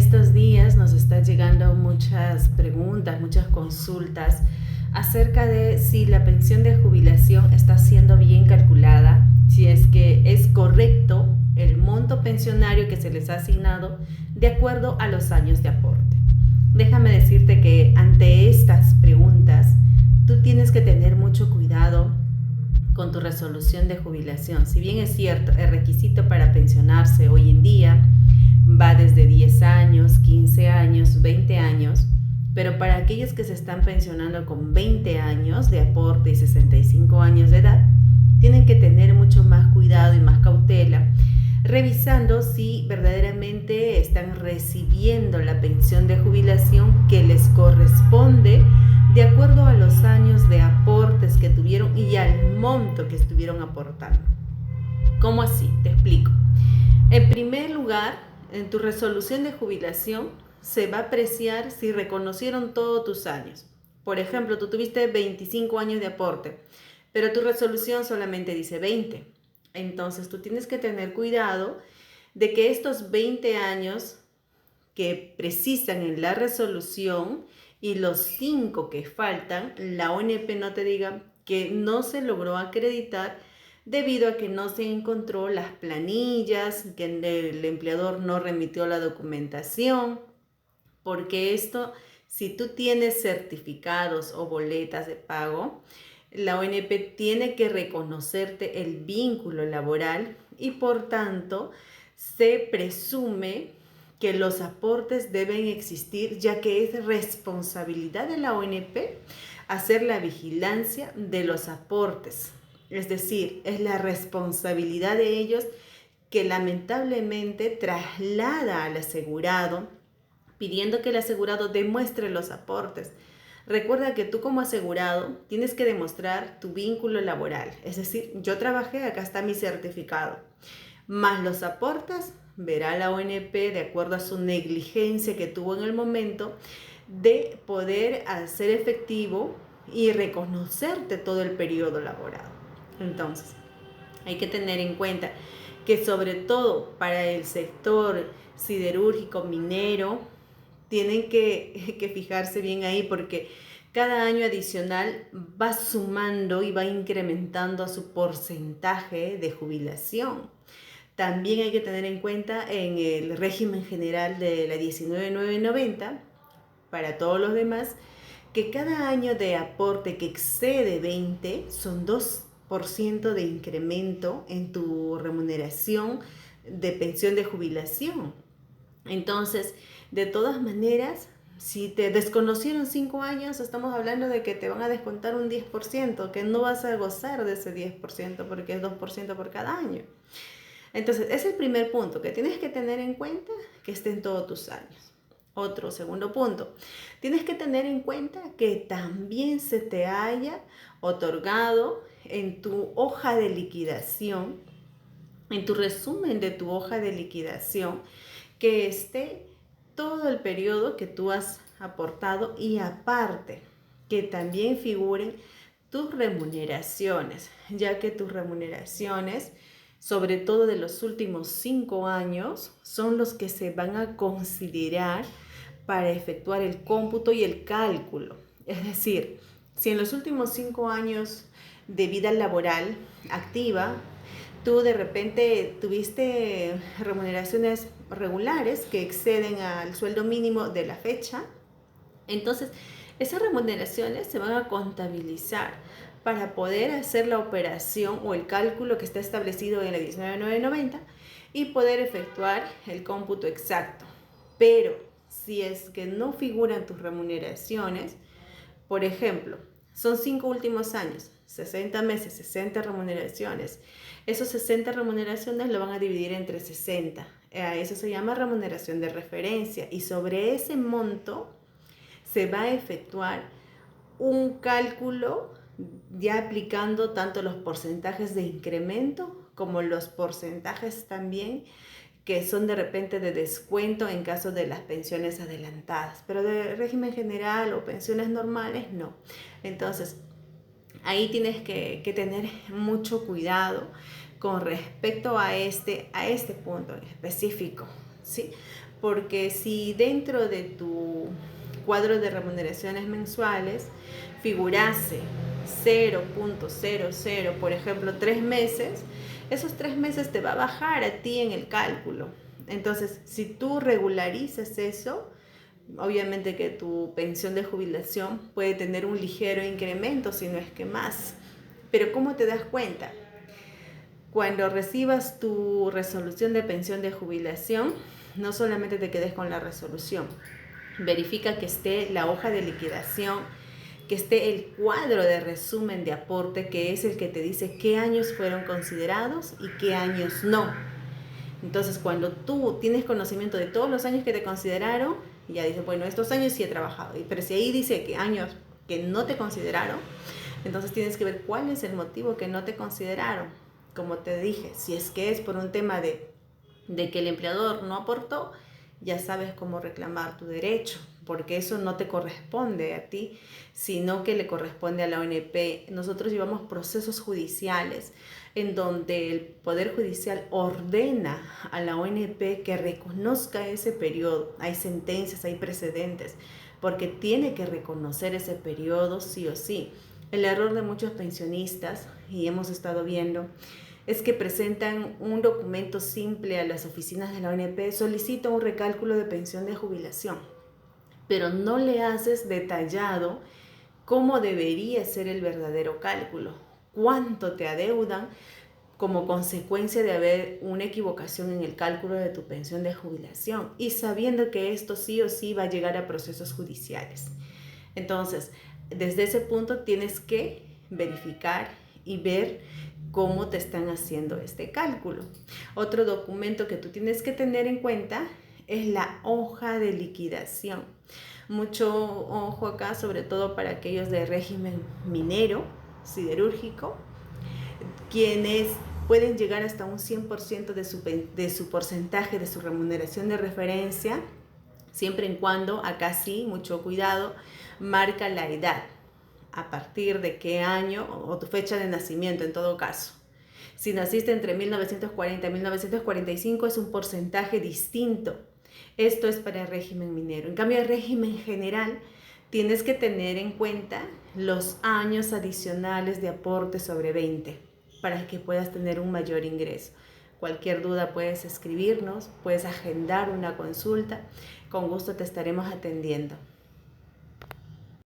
estos días nos está llegando muchas preguntas, muchas consultas acerca de si la pensión de jubilación está siendo bien calculada, si es que es correcto el monto pensionario que se les ha asignado de acuerdo a los años de aporte. Déjame decirte que ante estas preguntas tú tienes que tener mucho cuidado con tu resolución de jubilación. Si bien es cierto, el requisito para pensionarse hoy en día va desde 10 años, 15 años, 20 años, pero para aquellos que se están pensionando con 20 años de aporte y 65 años de edad, tienen que tener mucho más cuidado y más cautela, revisando si verdaderamente están recibiendo la pensión de jubilación que les corresponde de acuerdo a los años de aportes que tuvieron y al monto que estuvieron aportando. ¿Cómo así? Te explico. En primer lugar, en tu resolución de jubilación se va a apreciar si reconocieron todos tus años. Por ejemplo, tú tuviste 25 años de aporte, pero tu resolución solamente dice 20. Entonces tú tienes que tener cuidado de que estos 20 años que precisan en la resolución y los 5 que faltan, la ONP no te diga que no se logró acreditar debido a que no se encontró las planillas, que el empleador no remitió la documentación, porque esto, si tú tienes certificados o boletas de pago, la ONP tiene que reconocerte el vínculo laboral y por tanto se presume que los aportes deben existir, ya que es responsabilidad de la ONP hacer la vigilancia de los aportes. Es decir, es la responsabilidad de ellos que lamentablemente traslada al asegurado pidiendo que el asegurado demuestre los aportes. Recuerda que tú como asegurado tienes que demostrar tu vínculo laboral. Es decir, yo trabajé, acá está mi certificado. Más los aportes, verá la ONP de acuerdo a su negligencia que tuvo en el momento de poder hacer efectivo y reconocerte todo el periodo laborado. Entonces, hay que tener en cuenta que sobre todo para el sector siderúrgico, minero, tienen que fijarse bien ahí porque cada año adicional va sumando y va incrementando a su porcentaje de jubilación. También hay que tener en cuenta en el régimen general de la 19.990, para todos los demás, que cada año de aporte que excede 20 son 2% de incremento en tu remuneración de pensión de jubilación. Entonces, de todas maneras, si te desconocieron 5 años, estamos hablando de que te van a descontar un 10%, que no vas a gozar de ese 10% porque es 2% por cada año. Entonces, es el primer punto que tienes que tener en cuenta, que estén todos tus años. Otro segundo punto, tienes que tener en cuenta que también se te haya otorgado en tu hoja de liquidación, en tu resumen de tu hoja de liquidación, que esté todo el periodo que tú has aportado y aparte que también figuren tus remuneraciones, ya que tus remuneraciones, sobre todo de los últimos 5 años, son los que se van a considerar para efectuar el cómputo y el cálculo. Es decir, si en los últimos 5 años de vida laboral activa, tú de repente tuviste remuneraciones regulares que exceden al sueldo mínimo de la fecha, entonces esas remuneraciones se van a contabilizar para poder hacer la operación o el cálculo que está establecido en la 19.990 y poder efectuar el cómputo exacto. Pero si es que no figuran tus remuneraciones, por ejemplo, son 5 últimos años, 60 meses, 60 remuneraciones. Esos 60 remuneraciones lo van a dividir entre 60. Eso se llama remuneración de referencia. Y sobre ese monto se va a efectuar un cálculo ya aplicando tanto los porcentajes de incremento como los porcentajes también que son de repente de descuento en caso de las pensiones adelantadas, pero de régimen general o pensiones normales no. Entonces, ahí tienes que tener mucho cuidado con respecto a este punto en específico, ¿sí? Porque si dentro de tu cuadro de remuneraciones mensuales figurase 0.00, por ejemplo, 3 meses, esos 3 meses te va a bajar a ti en el cálculo. Entonces, si tú regularizas eso, obviamente que tu pensión de jubilación puede tener un ligero incremento, si no es que más. Pero ¿cómo te das cuenta? Cuando recibas tu resolución de pensión de jubilación, no solamente te quedes con la resolución, verifica que esté la hoja de liquidación, que esté el cuadro de resumen de aporte, que es el que te dice qué años fueron considerados y qué años no. Entonces, cuando tú tienes conocimiento de todos los años que te consideraron, ya dices, bueno, estos años sí he trabajado, pero si ahí dice que años que no te consideraron, entonces tienes que ver cuál es el motivo que no te consideraron. Como te dije, si es que es por un tema de que el empleador no aportó, ya sabes cómo reclamar tu derecho, porque eso no te corresponde a ti, sino que le corresponde a la ONP. Nosotros llevamos procesos judiciales en donde el Poder Judicial ordena a la ONP que reconozca ese periodo. Hay sentencias, hay precedentes, porque tiene que reconocer ese periodo sí o sí. El error de muchos pensionistas, y hemos estado viendo, es que presentan un documento simple a las oficinas de la ONP, solicita un recálculo de pensión de jubilación, pero no le haces detallado cómo debería ser el verdadero cálculo, cuánto te adeudan como consecuencia de haber una equivocación en el cálculo de tu pensión de jubilación y sabiendo que esto sí o sí va a llegar a procesos judiciales. Entonces, desde ese punto tienes que verificar y ver cómo te están haciendo este cálculo. Otro documento que tú tienes que tener en cuenta es la hoja de liquidación. Mucho ojo acá, sobre todo para aquellos de régimen minero, siderúrgico, quienes pueden llegar hasta un 100% de su porcentaje de su remuneración de referencia, siempre y cuando, acá sí, mucho cuidado, marca la edad, a partir de qué año o tu fecha de nacimiento en todo caso. Si naciste entre 1940 y 1945 es un porcentaje distinto. Esto es para el régimen minero. En cambio, el régimen general tienes que tener en cuenta los años adicionales de aporte sobre 20 para que puedas tener un mayor ingreso. Cualquier duda puedes escribirnos, puedes agendar una consulta. Con gusto te estaremos atendiendo.